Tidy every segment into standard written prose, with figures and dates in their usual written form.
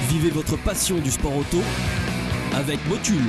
Vivez votre passion du sport auto avec Motul.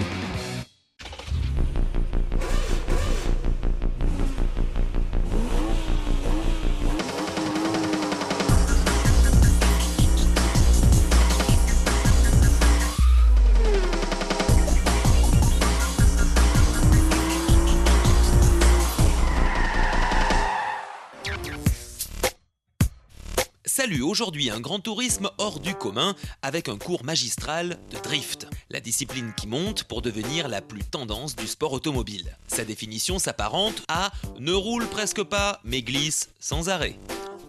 Salut, aujourd'hui un grand tourisme hors du commun avec un cours magistral de drift. La discipline qui monte pour devenir la plus tendance du sport automobile. Sa définition s'apparente à « ne roule presque pas mais glisse sans arrêt ».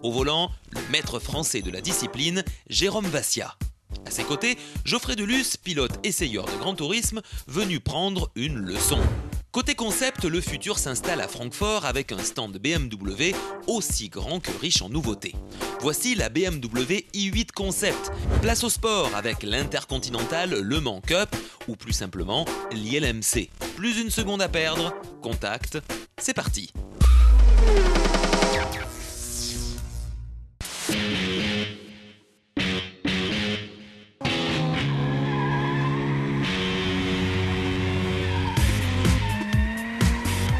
Au volant, le maître français de la discipline, Jérôme Vassia. À ses côtés, Geoffrey Delus, pilote essayeur de grand tourisme, venu prendre une leçon. Côté concept, le futur s'installe à Francfort avec un stand BMW aussi grand que riche en nouveautés. Voici la BMW i8 Concept. Place au sport avec l'Intercontinental Le Mans Cup ou plus simplement l'ILMC. Plus une seconde à perdre, contact, c'est parti.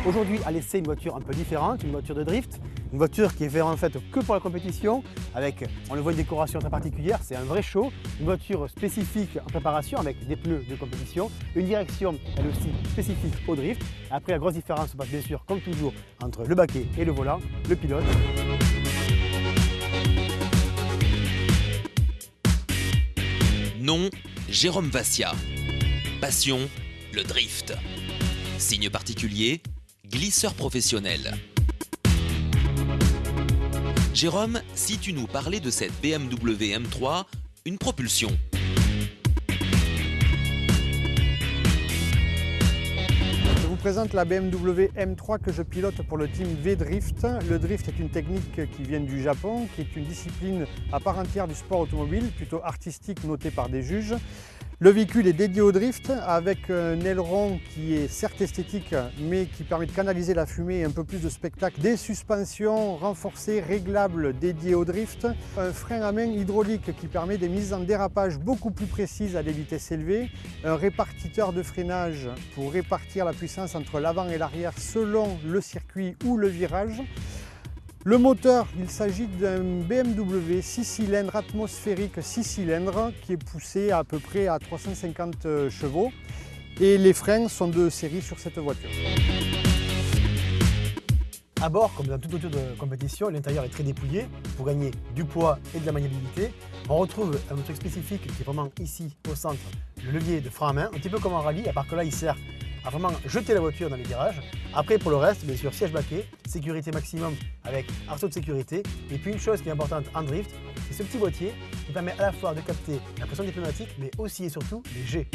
Aujourd'hui, à l'essai, une voiture un peu différente, une voiture de drift, une voiture qui est faite en fait que pour la compétition, avec, on le voit, une décoration très particulière, c'est un vrai show, une voiture spécifique en préparation avec des pneus de compétition, une direction elle aussi spécifique au drift. Après, la grosse différence se passe bien sûr, comme toujours, entre le baquet et le volant, le pilote. Nom, Jérôme Vassia. Passion, le drift. Signe particulier, glisseur professionnel. Jérôme, si tu nous parlais de cette BMW M3, une propulsion. Je vous présente la BMW M3 que je pilote pour le team V-Drift. Le drift est une technique qui vient du Japon, qui est une discipline à part entière du sport automobile, plutôt artistique, notée par des juges. Le véhicule est dédié au drift avec un aileron qui est certes esthétique mais qui permet de canaliser la fumée et un peu plus de spectacle. Des suspensions renforcées, réglables dédiées au drift. Un frein à main hydraulique qui permet des mises en dérapage beaucoup plus précises à des vitesses élevées. Un répartiteur de freinage pour répartir la puissance entre l'avant et l'arrière selon le circuit ou le virage. Le moteur, il s'agit d'un BMW 6 cylindres atmosphérique 6 cylindres qui est poussé à peu près à 350 chevaux et les freins sont de série sur cette voiture. À bord, comme dans toute voiture de compétition, l'intérieur est très dépouillé pour gagner du poids et de la maniabilité. On retrouve un truc spécifique qui est vraiment ici au centre, le levier de frein à main, un petit peu comme en rallye, à part que là il sert à vraiment jeter la voiture dans les virages. Après, pour le reste, bien sûr, siège baquet, sécurité maximum avec arceau de sécurité. Et puis une chose qui est importante en drift, c'est ce petit boîtier qui permet à la fois de capter la pression des pneumatiques, mais aussi et surtout les jets.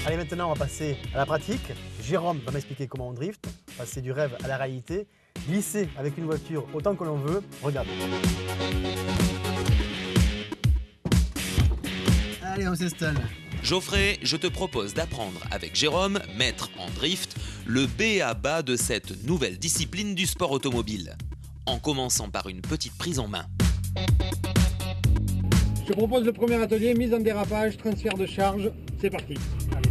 Allez, maintenant on va passer à la pratique. Jérôme va m'expliquer comment on drift, passer du rêve à la réalité, glisser avec une voiture autant que l'on veut. Regardez. Allez, on s'installe. Geoffrey, je te propose d'apprendre avec Jérôme, maître en drift, le b.a.-ba de cette nouvelle discipline du sport automobile. En commençant par une petite prise en main. Je te propose le premier atelier, mise en dérapage, transfert de charge. C'est parti. Allez.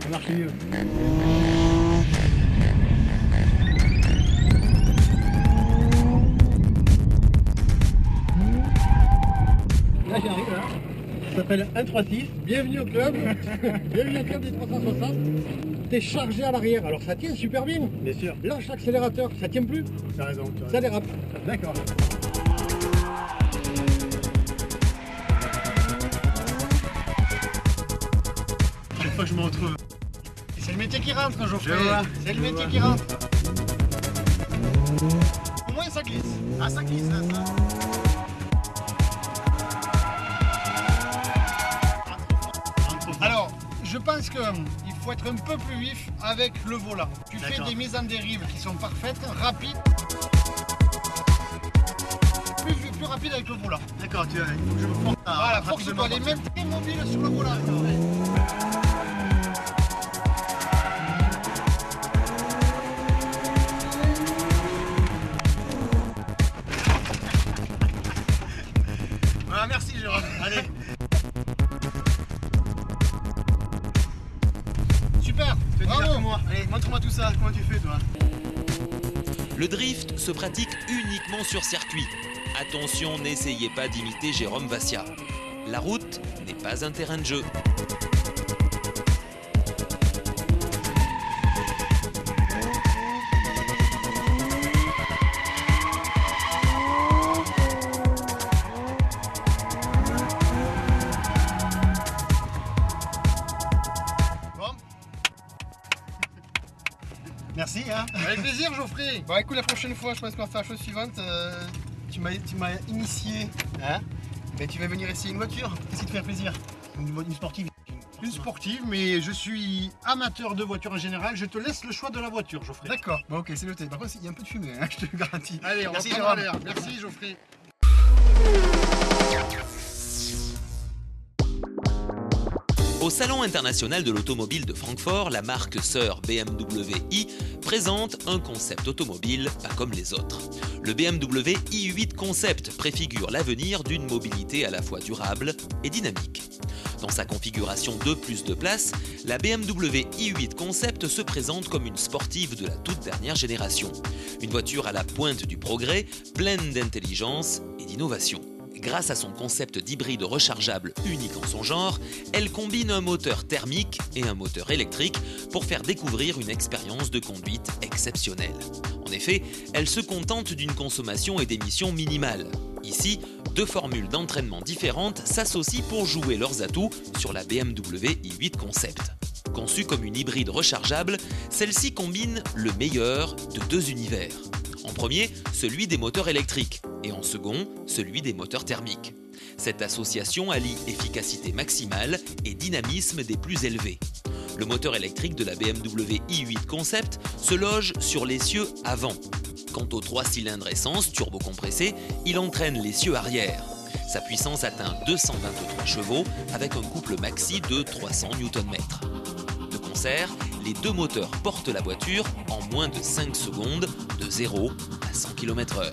Ça marche mieux. Là j'arrive là. Ça s'appelle 136. Bienvenue au club. Bienvenue au club des 360. T'es chargé à l'arrière, alors ça tient super bien. Bien sûr. Lâche l'accélérateur, ça tient plus. T'as raison. Ça dérape. D'accord. Chaque fois que je me retrouve. C'est le métier qui rentre quand je fais. C'est le métier qui rentre. Au moins ça glisse. Ah ça glisse là, ça. Alors, je pense qu'il faut être un peu plus vif avec le volant. Tu fais des mises en dérive qui sont parfaites, rapides. Plus rapide avec le volant. D'accord, il faut que je me force. Voilà, force-toi, les mains très mobiles sur le volant. Jérôme. Allez. Super. Bravo. Moi. Allez, montre-moi tout ça. Comment tu fais, toi? Le drift se pratique uniquement sur circuit. Attention, n'essayez pas d'imiter Jérôme Vassia. La route n'est pas un terrain de jeu. Merci, hein. Avec plaisir, Geoffrey. Bon, écoute, la prochaine fois, je pense qu'on va faire la chose suivante. Tu m'as initié, hein. Mais tu vas venir essayer une voiture. Qu'est-ce qui te fait plaisir? Une sportive. Une sportive, mais je suis amateur de voitures en général. Je te laisse le choix de la voiture, Geoffrey. D'accord. Bon, ok, c'est noté. Par contre, il y a un peu de fumée, hein, je te le garantis. Allez, on va prendre l'air. Merci, Geoffrey. Au Salon international de l'automobile de Francfort, la marque sœur BMW i présente un concept automobile pas comme les autres. Le BMW i8 Concept préfigure l'avenir d'une mobilité à la fois durable et dynamique. Dans sa configuration 2+2 places, la BMW i8 Concept se présente comme une sportive de la toute dernière génération. Une voiture à la pointe du progrès, pleine d'intelligence et d'innovation. Grâce à son concept d'hybride rechargeable unique en son genre, elle combine un moteur thermique et un moteur électrique pour faire découvrir une expérience de conduite exceptionnelle. En effet, elle se contente d'une consommation et d'émissions minimales. Ici, deux formules d'entraînement différentes s'associent pour jouer leurs atouts sur la BMW i8 Concept. Conçue comme une hybride rechargeable, celle-ci combine le meilleur de deux univers. En premier, celui des moteurs électriques et en second, celui des moteurs thermiques. Cette association allie efficacité maximale et dynamisme des plus élevés. Le moteur électrique de la BMW i8 Concept se loge sur l'essieu avant. Quant aux 3 cylindres essence turbocompressés, il entraîne l'essieu arrière. Sa puissance atteint 223 chevaux avec un couple maxi de 300 Nm. De concert, les deux moteurs portent la voiture en moins de 5 secondes de 0 à 100 km/h.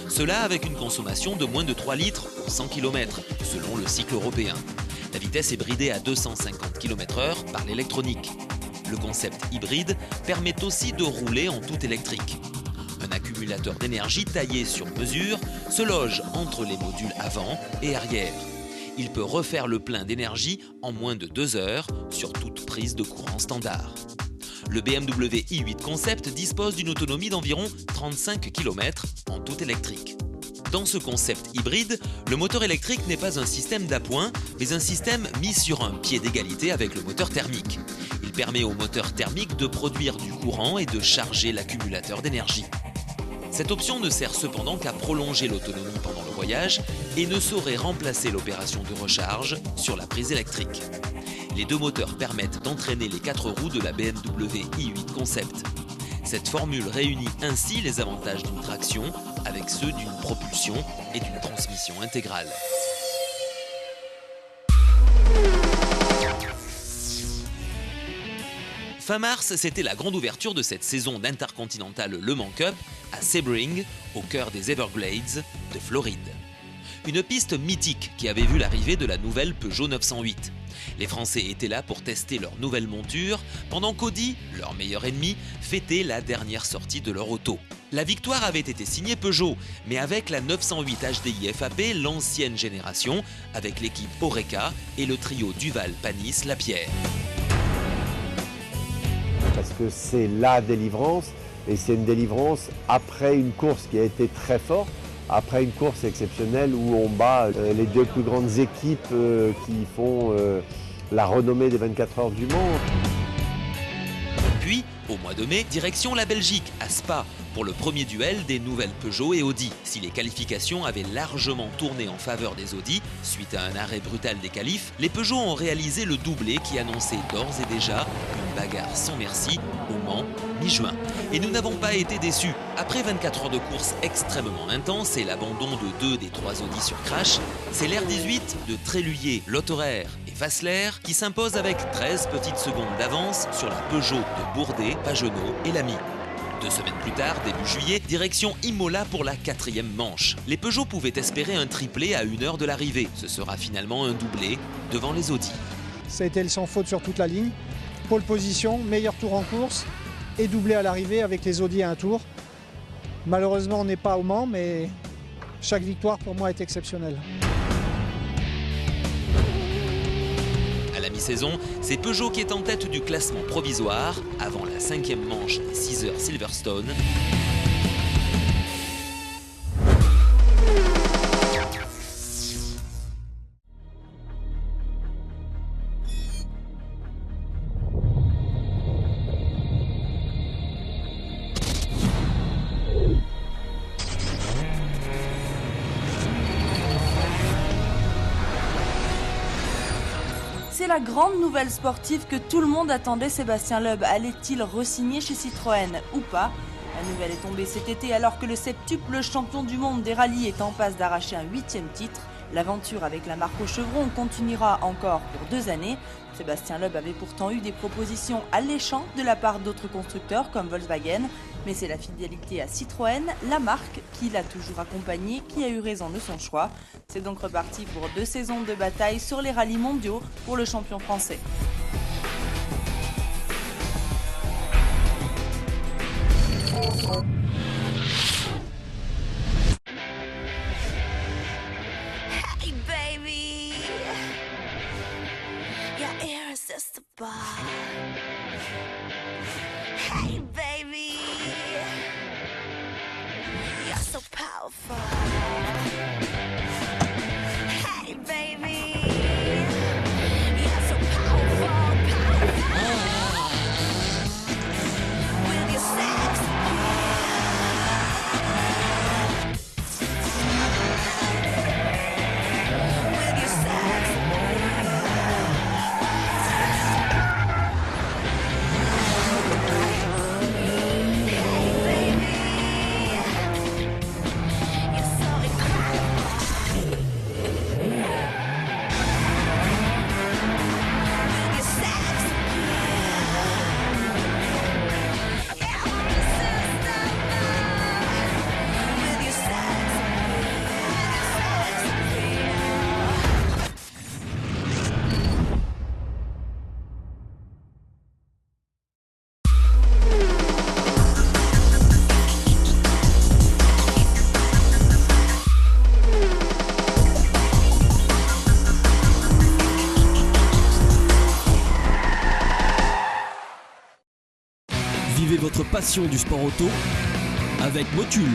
Cela avec une consommation de moins de 3 litres pour 100 km, selon le cycle européen. La vitesse est bridée à 250 km/h par l'électronique. Le concept hybride permet aussi de rouler en tout électrique. Un accumulateur d'énergie taillé sur mesure se loge entre les modules avant et arrière. Il peut refaire le plein d'énergie en moins de 2 heures sur toute prise de courant standard. Le BMW i8 Concept dispose d'une autonomie d'environ 35 km en tout électrique. Dans ce concept hybride, le moteur électrique n'est pas un système d'appoint, mais un système mis sur un pied d'égalité avec le moteur thermique. Il permet au moteur thermique de produire du courant et de charger l'accumulateur d'énergie. Cette option ne sert cependant qu'à prolonger l'autonomie pendant le voyage et ne saurait remplacer l'opération de recharge sur la prise électrique. Les deux moteurs permettent d'entraîner les 4 roues de la BMW i8 Concept. Cette formule réunit ainsi les avantages d'une traction avec ceux d'une propulsion et d'une transmission intégrale. Fin mars, c'était la grande ouverture de cette saison d'Intercontinental Le Mans Cup à Sebring, au cœur des Everglades de Floride. Une piste mythique qui avait vu l'arrivée de la nouvelle Peugeot 908. Les Français étaient là pour tester leur nouvelle monture, pendant qu'Audi, leur meilleur ennemi, fêtait la dernière sortie de leur auto. La victoire avait été signée Peugeot, mais avec la 908 HDI FAP, l'ancienne génération, avec l'équipe Oreca et le trio Duval-Panis-Lapierre. Parce que c'est la délivrance, et c'est une délivrance après une course qui a été très forte, après une course exceptionnelle où on bat les deux plus grandes équipes qui font la renommée des 24 heures du Mans. Puis, au mois de mai, direction la Belgique, à Spa, pour le premier duel des nouvelles Peugeot et Audi. Si les qualifications avaient largement tourné en faveur des Audi, suite à un arrêt brutal des qualifs, les Peugeot ont réalisé le doublé qui annonçait d'ores et déjà une bagarre sans merci au Mans mi-juin. Et nous n'avons pas été déçus. Après 24 heures de course extrêmement intense et l'abandon de 2 des 3 Audi sur crash, c'est l'R18 de Tréluyer, Lotterer et Fassler qui s'impose avec 13 petites secondes d'avance sur la Peugeot de Bourdet, Pagenot et Lamy. 2 semaines plus tard, début juillet, direction Imola pour la 4e manche. Les Peugeot pouvaient espérer un triplé à 1 heure de l'arrivée. Ce sera finalement un doublé devant les Audi. Ça a été le sans faute sur toute la ligne. Pole position, meilleur tour en course et doublé à l'arrivée avec les Audi à un tour. Malheureusement, on n'est pas au Mans, mais chaque victoire pour moi est exceptionnelle. À la mi-saison, c'est Peugeot qui est en tête du classement provisoire avant la 5e manche des 6 heures Silverstone. C'est la grande nouvelle sportive que tout le monde attendait. Sébastien Loeb allait-il re-signer chez Citroën ou pas? La nouvelle est tombée cet été alors que le septuple champion du monde des rallyes est en passe d'arracher un 8e titre. L'aventure avec la marque au chevron continuera encore pour 2 années. Sébastien Loeb avait pourtant eu des propositions alléchantes de la part d'autres constructeurs comme Volkswagen. Mais c'est la fidélité à Citroën, la marque qui l'a toujours accompagné, qui a eu raison de son choix. C'est donc reparti pour 2 saisons de bataille sur les rallyes mondiaux pour le champion français. Hey baby, you're irresistible. Hey baby, you're so powerful. Hey baby, you're so powerful, powerful. With your sex with your sex. Vivez votre passion du sport auto avec Motul.